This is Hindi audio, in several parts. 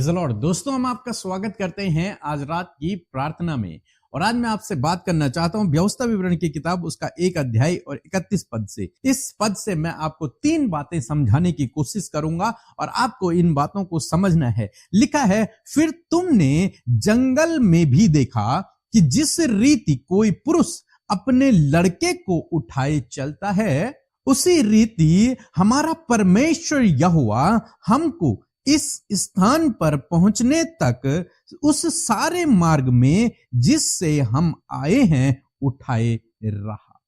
Praise the Lord. दोस्तों, हम आपका स्वागत करते हैं आज रात की प्रार्थना में। और आज मैं आपसे बात करना चाहता हूं व्यवस्था विवरण की किताब उसका 1 अध्याय और 31 पद से। इस पद से मैं आपको 3 बातें समझाने की कोशिश करूंगा और आपको इन बातों को समझना है। लिखा है, फिर तुमने जंगल में भी देखा कि जिस रीति कोई पुरुष अपने लड़के को उठाए चलता है, उसी रीति हमारा परमेश्वर यहोवा हमको इस स्थान पर पहुंचने तक उस सारे मार्ग में जिससे हम आए हैं उठाए रहा।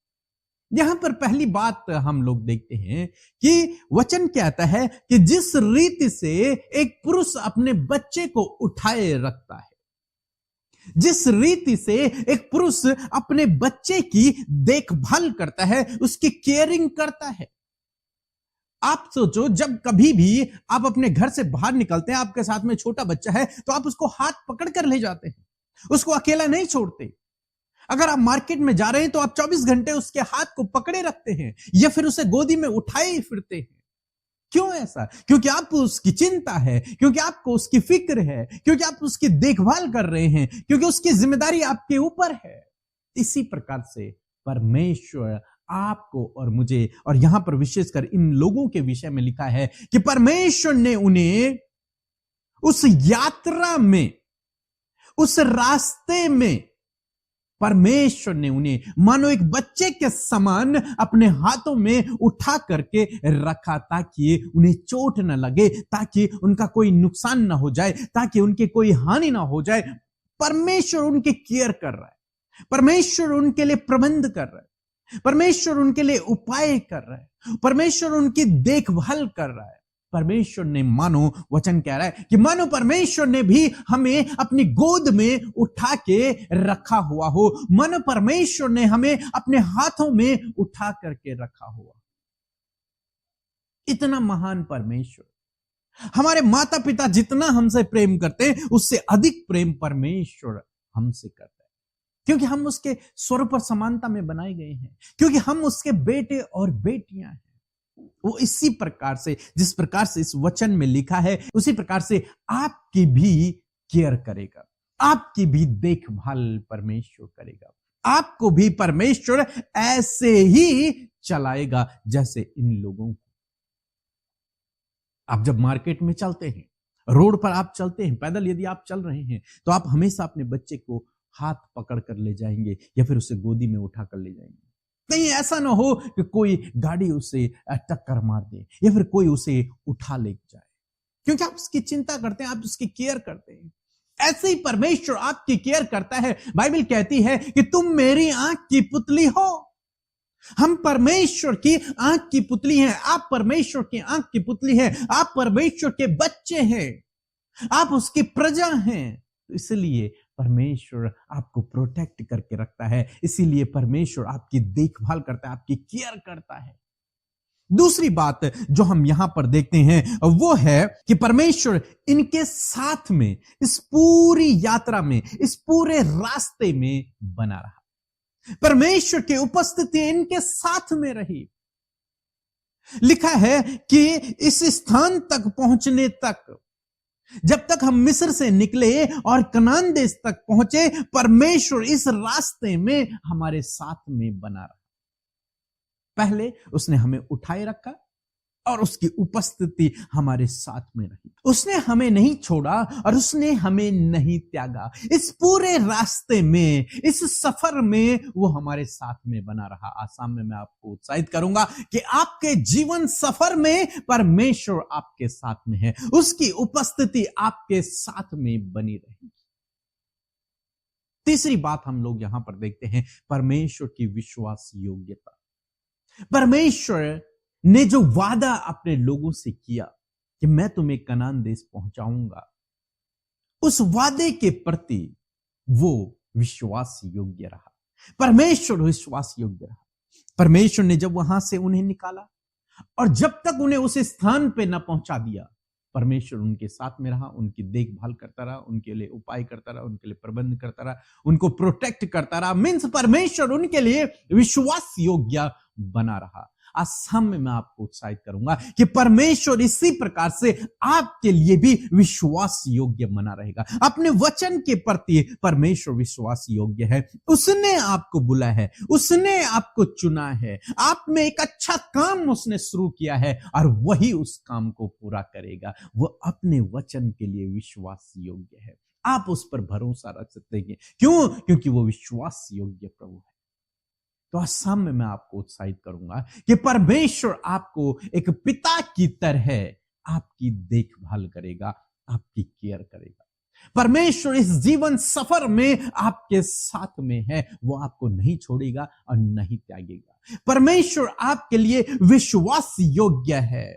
यहां पर पहली बात हम लोग देखते हैं कि वचन कहता है कि जिस रीति से एक पुरुष अपने बच्चे को उठाए रखता है, जिस रीति से एक पुरुष अपने बच्चे की देखभाल करता है, उसकी केयरिंग करता है। आप सोचो, जब कभी भी आप अपने घर से बाहर निकलते हैं, आपके साथ में छोटा बच्चा है तो आप उसको हाथ पकड़ कर ले जाते हैं, उसको अकेला नहीं छोड़ते। अगर आप मार्केट में जा रहे हैं तो आप 24 घंटे उसके हाथ को पकड़े रखते हैं या फिर उसे गोदी में उठाए फिरते हैं। क्यों ऐसा? क्योंकि आपको उसकी चिंता है, क्योंकि आपको उसकी फिक्र है, क्योंकि आप उसकी देखभाल कर रहे हैं, क्योंकि उसकी जिम्मेदारी आपके ऊपर है। इसी प्रकार से परमेश्वर आपको और मुझे, और यहां पर विशेषकर इन लोगों के विषय में लिखा है कि परमेश्वर ने उन्हें उस यात्रा में, उस रास्ते में, परमेश्वर ने उन्हें मानो एक बच्चे के समान अपने हाथों में उठा करके रखा, ताकि उन्हें चोट न लगे, ताकि उनका कोई नुकसान ना हो जाए, ताकि उनकी कोई हानि ना हो जाए। परमेश्वर उनकी केयर कर रहा है, परमेश्वर उनके लिए प्रबंध कर रहा है, परमेश्वर उनके लिए उपाय कर रहा है, परमेश्वर उनकी देखभाल कर रहा है। परमेश्वर ने, मानो वचन कह रहा है कि मानो परमेश्वर ने भी हमें अपनी गोद में उठा के रखा हुआ हो, मानो परमेश्वर ने हमें अपने हाथों में उठा करके रखा हुआ। इतना महान परमेश्वर। हमारे माता पिता जितना हमसे प्रेम करते हैं, उससे अधिक प्रेम परमेश्वर हमसे करता है, क्योंकि हम उसके स्वरूप और समानता में बनाए गए हैं, क्योंकि हम उसके बेटे और बेटियां हैं। वो इसी प्रकार से, जिस प्रकार से इस वचन में लिखा है, उसी प्रकार से आपकी भी केयर करेगा, आपकी भी देखभाल परमेश्वर करेगा, आपको भी परमेश्वर ऐसे ही चलाएगा जैसे इन लोगों को। आप जब मार्केट में चलते हैं, रोड पर आप चलते हैं, पैदल यदि आप चल रहे हैं, तो आप हमेशा अपने बच्चे को हाथ पकड़ कर ले जाएंगे या फिर उसे गोदी में उठा कर ले जाएंगे। कहीं ऐसा ना हो कि कोई गाड़ी उसे टक्कर मार दे या फिर कोई उसे उठा ले जाए, क्योंकि आप उसकी चिंता करते हैं, आप उसकी केयर करते हैं। ऐसे ही परमेश्वर आपकी केयर करता है। बाइबल कहती है कि तुम मेरी आंख की पुतली हो। हम परमेश्वर की आंख की पुतली हैं, आप परमेश्वर की आंख की पुतली हैं, आप परमेश्वर के बच्चे हैं, आप उसकी प्रजा हैं। तो इसलिए परमेश्वर आपको प्रोटेक्ट करके रखता है, इसीलिए परमेश्वर आपकी देखभाल करता है, आपकी केयर करता है। दूसरी बात जो हम यहां पर देखते हैं वो है कि परमेश्वर इनके साथ में, इस पूरी यात्रा में, इस पूरे रास्ते में बना रहा। परमेश्वर की उपस्थिति इनके साथ में रही। लिखा है कि इस स्थान तक पहुंचने तक, जब तक हम मिस्र से निकले और कनान देश तक पहुंचे, परमेश्वर इस रास्ते में हमारे साथ में बना रहा। पहले उसने हमें उठाए रखा और उसकी उपस्थिति हमारे साथ में रही। उसने हमें नहीं छोड़ा और उसने हमें नहीं त्यागा। इस पूरे रास्ते में, इस सफर में वो हमारे साथ में बना रहा। आज शाम में मैं आपको उत्साहित करूंगा कि आपके जीवन सफर में परमेश्वर आपके साथ में है, उसकी उपस्थिति आपके साथ में बनी रहेगी। तीसरी बात हम लोग यहां पर देखते हैं, परमेश्वर की विश्वास योग्यता। परमेश्वर ने जो वादा अपने लोगों से किया कि मैं तुम्हें कनान देश पहुंचाऊंगा, उस वादे के प्रति वो विश्वास योग्य रहा। परमेश्वर विश्वास योग्य रहा। परमेश्वर ने जब वहां से उन्हें निकाला और जब तक उन्हें उस स्थान पे न पहुंचा दिया, परमेश्वर उनके साथ में रहा, उनकी देखभाल करता रहा, उनके लिए उपाय करता रहा, उनके लिए प्रबंध करता रहा, उनको प्रोटेक्ट करता रहा। मीन्स परमेश्वर उनके लिए विश्वास योग्य बना रहा। आज शाम में मैं आपको उत्साहित करूंगा कि परमेश्वर इसी प्रकार से आपके लिए भी विश्वास योग्य बना रहेगा। अपने वचन के प्रति परमेश्वर विश्वास योग्य है। उसने आपको बुलाया है, उसने आपको चुना है, आप में एक अच्छा काम उसने शुरू किया है और वही उस काम को पूरा करेगा। वो अपने वचन के लिए विश्वास योग्य है। आप उस पर भरोसा रख सकते हैं। क्यों? क्योंकि वो विश्वास योग्य प्रभु है। तो आज शाम में मैं आपको उत्साहित करूंगा कि परमेश्वर आपको एक पिता की तरह आपकी देखभाल करेगा, आपकी केयर करेगा। परमेश्वर इस जीवन सफर में आपके साथ में है, वो आपको नहीं छोड़ेगा और नहीं त्यागेगा। परमेश्वर आपके लिए विश्वास योग्य है,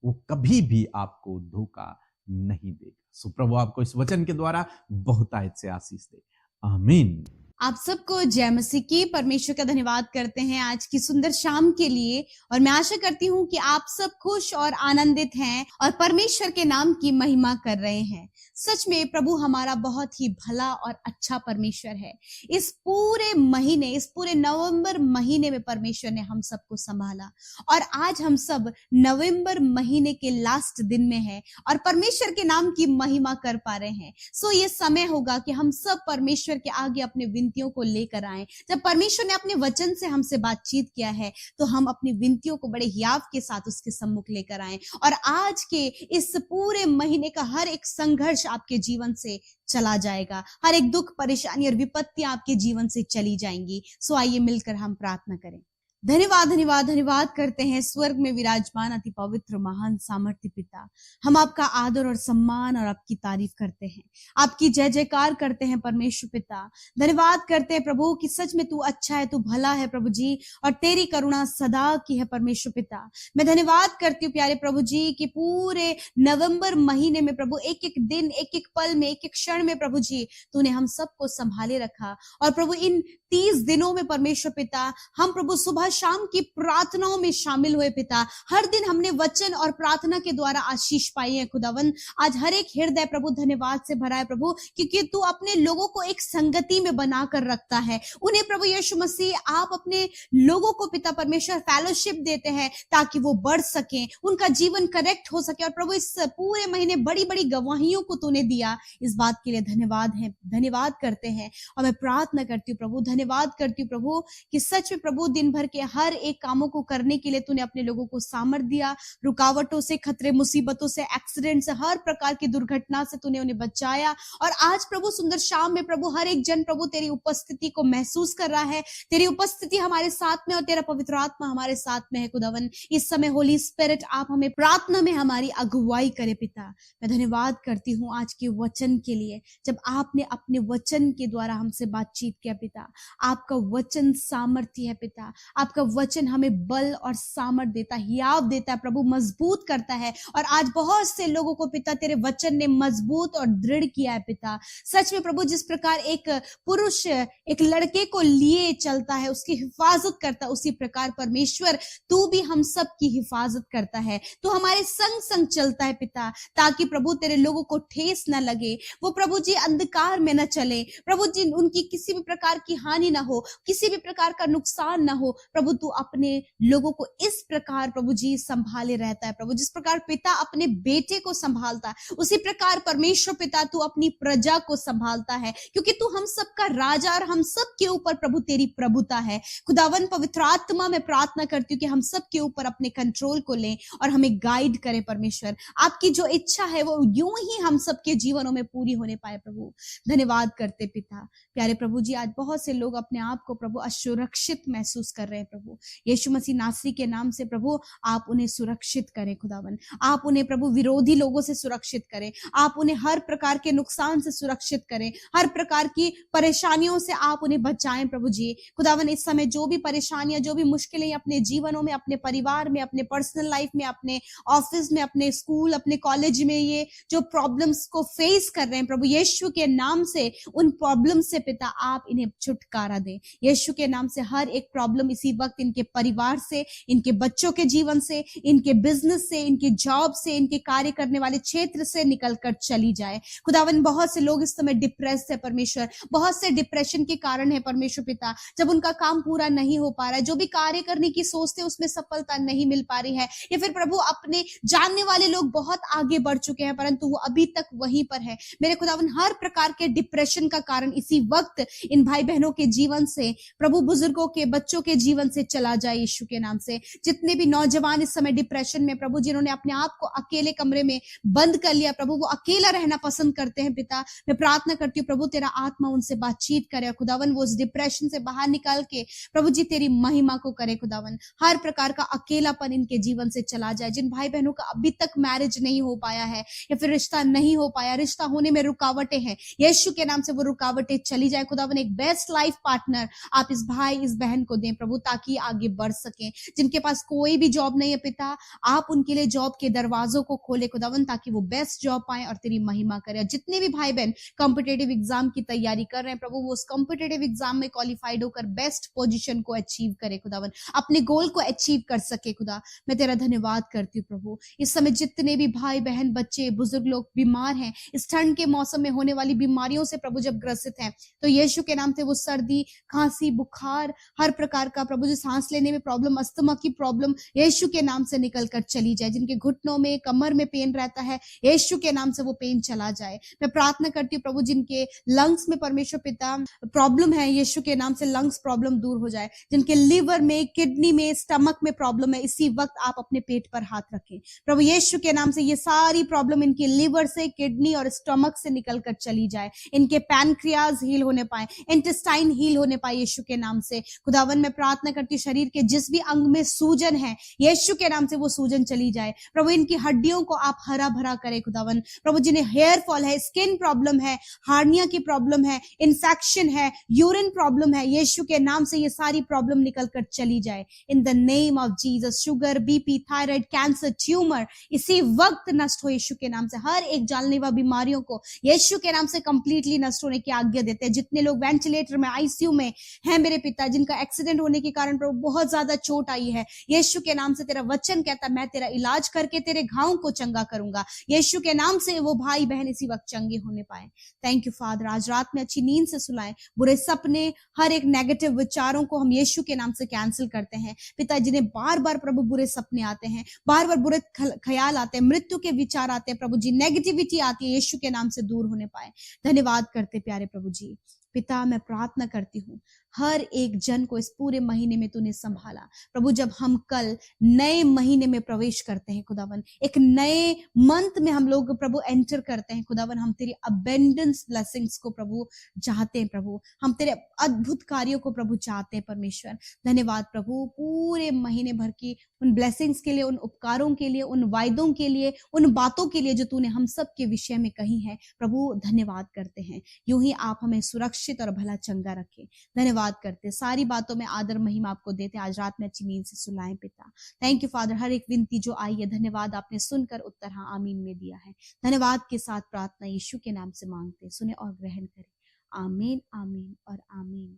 वो कभी भी आपको धोखा नहीं देगा। सो प्रभु आपको इस वचन के द्वारा बहुतायत से आशीष दे। आमीन। आप सबको जय मसीह की। परमेश्वर का धन्यवाद करते हैं आज की सुंदर शाम के लिए, और मैं आशा करती हूँ कि आप सब खुश और आनंदित हैं और परमेश्वर के नाम की महिमा कर रहे हैं। सच में प्रभु हमारा बहुत ही भला और अच्छा परमेश्वर है। इस पूरे महीने, इस पूरे नवंबर महीने में परमेश्वर ने हम सबको संभाला, और आज हम सब नवंबर महीने के लास्ट दिन में हैं और परमेश्वर के नाम की महिमा कर पा रहे हैं। सो ये समय होगा कि हम सब परमेश्वर के आगे अपने विनतियों को लेकर आए। जब परमेश्वर ने अपने वचन से हमसे बातचीत किया है तो हम अपनी विनतियों को बड़े हियाव के साथ उसके सम्मुख लेकर आए, और आज के इस पूरे महीने का हर एक संघर्ष आपके जीवन से चला जाएगा। हर एक दुख, परेशानी और विपत्तियां आपके जीवन से चली जाएंगी। सो आइए मिलकर हम प्रार्थना करें। धन्यवाद धन्यवाद धन्यवाद करते हैं स्वर्ग में विराजमान अति पवित्र महान सामर्थ्य पिता। हम आपका आदर और सम्मान और आपकी तारीफ करते हैं, आपकी जय जयकार करते हैं परमेश्वर पिता। धन्यवाद करते हैं प्रभु कि सच में तू अच्छा है, तू भला है प्रभु जी, और तेरी करुणा सदा की है परमेश्वर पिता। मैं धन्यवाद करती हूँ प्यारे प्रभु जी कि पूरे नवंबर महीने में प्रभु एक एक दिन, एक एक पल में, एक एक क्षण में प्रभु जी तूने हम सबको संभाले रखा। और प्रभु इन 30 दिनों में परमेश्वर पिता हम प्रभु सुबह शाम की प्रार्थनाओं में शामिल हुए पिता। हर दिन हमने वचन और प्रार्थना के द्वारा आशीष पाई है खुदावन। आज हर एक हृदय प्रभु धन्यवाद से भरा है प्रभु, क्योंकि तू अपने लोगों को एक संगति में बनाकर रखता है। उन्हें प्रभु यीशु मसीह आप अपने लोगों को पिता परमेश्वर फेलोशिप देते हैं ताकि वो बढ़ सके, उनका जीवन करेक्ट हो सके। और प्रभु इस पूरे महीने बड़ी बड़ी गवाहियों को तूने दिया, इस बात के लिए धन्यवाद है, धन्यवाद करते हैं। और मैं प्रार्थना करती हूँ प्रभु, धन्यवाद करती हूँ प्रभु कि सच में प्रभु दिन भर के हर एक कामों को करने के लिए तूने अपने लोगों को सामर्थ दिया। रुकावटों से, खतरे, मुसीबतों से, एक्सीडेंट से, हर प्रकार की दुर्घटना से तूने उन्हें बचाया। और आज प्रभु सुंदर शाम में प्रभु हर एक जन प्रभु तेरी उपस्थिति को महसूस कर रहा है। तेरी उपस्थिति हमारे साथ में और तेरा पवित्र आत्मा हमारे साथ में है खुदावन। इस समय होली स्पिरिट आप हमें प्रार्थना में हमारी अगुवाई करे पिता। मैं धन्यवाद करती हूँ आज के वचन के लिए, जब आपने अपने वचन के द्वारा हमसे बातचीत किया पिता। आपका वचन सामर्थ्य है पिता, आपका वचन हमें बल और सामर्थ देता है, हियाव देता है प्रभु, मजबूत करता है। और आज बहुत से लोगों को पिता तेरे वचन ने मजबूत और दृढ़ किया है पिता। सच में प्रभु जिस प्रकार एक पुरुष एक लड़के को लिए चलता है, उसकी हिफाजत करता है, उसी प्रकार परमेश्वर तू भी हम सब की हिफाजत करता है। तू हमारे संग संग चलता है पिता, ताकि प्रभु तेरे लोगों को ठेस न लगे, वो प्रभु जी अंधकार में न चले प्रभु जी, उनकी किसी भी प्रकार की हानि ना हो, किसी भी प्रकार का नुकसान ना हो। प्रभु तू अपने लोगों को इस प्रकार प्रभु जी संभाले रहता है प्रभु। जिस प्रकार पिता अपने बेटे को संभालता है, उसी प्रकार परमेश्वर पिता तू अपनी प्रजा को संभालता है, क्योंकि तू हम सबका राजा और हम सब के ऊपर प्रभु तेरी प्रभुता है। खुदावन पवित्र आत्मा में प्रार्थना करती हूँ कि हम सब के ऊपर अपने कंट्रोल को लें और हमें गाइड करें परमेश्वर। आपकी जो इच्छा है वो यूं ही हम सबके जीवनों में पूरी होने पाए प्रभु। धन्यवाद करते पिता। प्यारे प्रभु जी, आज बहुत से लोग अपने आप को प्रभु असुरक्षित महसूस कर रहे हैं प्रभु। यीशु मसीह नासरी के नाम से प्रभु आप उन्हें सुरक्षित करें खुदावन। आप उन्हें प्रभु विरोधी लोगों से सुरक्षित करें, आप उन्हें हर प्रकार के नुकसान से सुरक्षित करें, हर प्रकार की परेशानियों से आप उन्हें बचाएं प्रभु जी। खुदावन इस समय जो भी परेशानियां, जो भी मुश्किलें अपने जीवनों में, अपने परिवार में, अपने पर्सनल लाइफ में, अपने ऑफिस में, अपने स्कूल, अपने कॉलेज में, ये जो प्रॉब्लम्स को फेस कर रहे हैं प्रभु यीशु के नाम से, उन प्रॉब्लम से पिता आप इन्हें छुटकारा दें। यीशु के नाम से हर एक प्रॉब्लम इसी वक्त इनके परिवार से, इनके बच्चों के जीवन से, इनके बिजनेस से, इनके जॉब से, इनके कार्य करने वाले क्षेत्र से निकलकर चली जाए। खुदावन बहुत से लोग इस समय डिप्रेस है परमेश्वर, बहुत से डिप्रेशन के कारण है परमेश्वर पिता, जब उनका काम पूरा नहीं हो पा रहा है, जो भी कार्य करने की सोचते उसमें सफलता नहीं मिल पा रही है, या फिर प्रभु अपने जानने वाले लोग बहुत आगे बढ़ चुके हैं परंतु वो अभी तक वहीं पर है। मेरे खुदावन हर प्रकार के डिप्रेशन का कारण इसी वक्त इन भाई बहनों के जीवन से, प्रभु बुजुर्गों के, बच्चों के जीवन से चला जाए यीशु के नाम से। जितने भी नौजवान इस समय डिप्रेशन में प्रभु, जिन्होंने अपने आप को अकेले कमरे में बंद कर लिया प्रभु, वो अकेला रहना पसंद करते हैं पिता, मैं प्रार्थना करती हूँ प्रभु तेरा आत्मा उनसे बातचीत करे खुदावन, वो उस डिप्रेशन से बाहर निकाल के प्रभु जी तेरी महिमा को करे खुदावन। हर प्रकार का अकेलापन इनके जीवन से चला जाए। जिन भाई बहनों का अभी तक मैरिज नहीं हो पाया है या फिर रिश्ता नहीं हो पाया, रिश्ता होने में रुकावटें हैं, यीशु के नाम से वो रुकावटें चली जाए खुदावन। एक बेस्ट लाइफ पार्टनर आप इस भाई इस बहन को दें प्रभु, ताकि आगे बढ़ सके। जिनके पास कोई भी जॉब नहीं है पिता, आप उनके लिए जॉब के दरवाजों को खोले खुदावन, ताकि वो बेस्ट जॉब पाए और तेरी महिमा करे। जितने भी भाई बहन कॉम्पिटेटिव एग्जाम की तैयारी कर रहे हैं प्रभु, वो उस कॉम्पिटेटिव एग्जाम में क्वालिफाइड होकर बेस्ट पोजीशन को अचीव करे खुदावन, अपने गोल को अचीव कर सके खुदा। मैं तेरा धन्यवाद करती हूँ प्रभु। इस समय जितने भी भाई बहन, बच्चे, बुजुर्ग लोग बीमार हैं, इस ठंड के मौसम में होने वाली बीमारियों से प्रभु जब ग्रसित हैं, तो यीशु के नाम से वो सर्दी, खांसी, बुखार, हर प्रकार का प्रभु जो सांस लेने में प्रॉब्लम, अस्थमा की प्रॉब्लम, यीशु के नाम से निकल कर चली जाए। जिनके घुटनों में, कमर में पेन रहता है, यीशु के नाम से वो पेन चला जाए। मैं प्रार्थना करती हूँ प्रभु, जिनके लंग्स में परमेश्वर पिता प्रॉब्लम है, यीशु के नाम से लंग्स प्रॉब्लम दूर हो जाए। जिनके लिवर में, किडनी में, स्टमक में प्रॉब्लम है, इसी वक्त आप अपने पेट पर हाथ रखें प्रभु, यीशु के नाम से ये सारी प्रॉब्लम इनके लिवर से, किडनी और स्टमक से निकल कर चली जाए। इनके पैनक्रियाज हील होने पाए, इंटेस्टाइन हील होने पाए यीशु के नाम से। खुदावन मैं प्रार्थना करती हूँ, शरीर के जिस भी अंग में सूजन है, यीशु के नाम से वो सूजन चली जाए प्रभु। इनकी हड्डियों को आप हरा भरा करें खुदावन प्रभु। जिन्हें हेयर फॉल है, स्किन प्रॉब्लम है, हार्निया की प्रॉब्लम है, इन्फेक्शन है, यूरिन प्रॉब्लम है, यीशु के नाम से ये सारी प्रॉब्लम निकल कर चली जाए in the name of Jesus. Sugar, BP, thyroid, cancer, tumour इसी वक्त नष्ट हो यीशु के नाम से। हर एक जानलेवा बीमारियों को यीशु के नाम से कंप्लीटली नष्ट होने की आज्ञा देते हैं। जितने लोग वेंटिलेटर में, आईसीयू में हैं मेरे पिता, जिनका एक्सीडेंट होने के कारण प्रभु बहुत ज्यादा चोट आई है, यीशु के नाम से तेरा वचन कहता मैं तेरा इलाज करके तेरे घावों को चंगा करूंगा। यीशु के नाम से वो भाई बहन इसी वक्त चंगे होने पाए। थैंक यू फादर, आज रात में अच्छी नींद से सुलाएं। बुरे सपने, हर एक नेगेटिव विचारों को हम यीशु के नाम से कैंसिल करते हैं पिता। जिन्हें बार बार प्रभु बुरे सपने आते हैं, बार बार बुरे ख्याल आते हैं, मृत्यु के विचार आते हैं प्रभु जी, नेगेटिविटी आती है, यीशु के नाम से दूर होने पाए। धन्यवाद करते प्यारे प्रभु जी। पिता मैं प्रार्थना करती हूँ हर एक जन को इस पूरे महीने में तूने संभाला प्रभु। जब हम कल नए महीने में प्रवेश करते हैं खुदावन, एक नए मंथ में हम लोग प्रभु एंटर करते हैं खुदावन, हम तेरी अबेंडेंस ब्लेसिंग्स को प्रभु चाहते हैं प्रभु, हम तेरे अद्भुत कार्यों को प्रभु चाहते हैं परमेश्वर। धन्यवाद प्रभु पूरे महीने भर की उन ब्लेसिंग्स के लिए, उन उपकारों के लिए, उन वायदों के लिए, उन बातों के लिए जो तूने हम सब के विषय में कही है प्रभु। धन्यवाद करते हैं, यूं ही आप हमें सुरक्षित और भला चंगा रखें। धन्यवाद करते, सारी बातों में आदर महिमा आपको देते, आज रात में अच्छी नींद से सुलाएं पिता। थैंक यू फादर, हर एक विनती जो आई है धन्यवाद आपने सुनकर उत्तर हाँ आमीन में दिया है। धन्यवाद के साथ प्रार्थना यीशु के नाम से मांगते, सुने और ग्रहण करें। आमीन, आमीन और आमीन।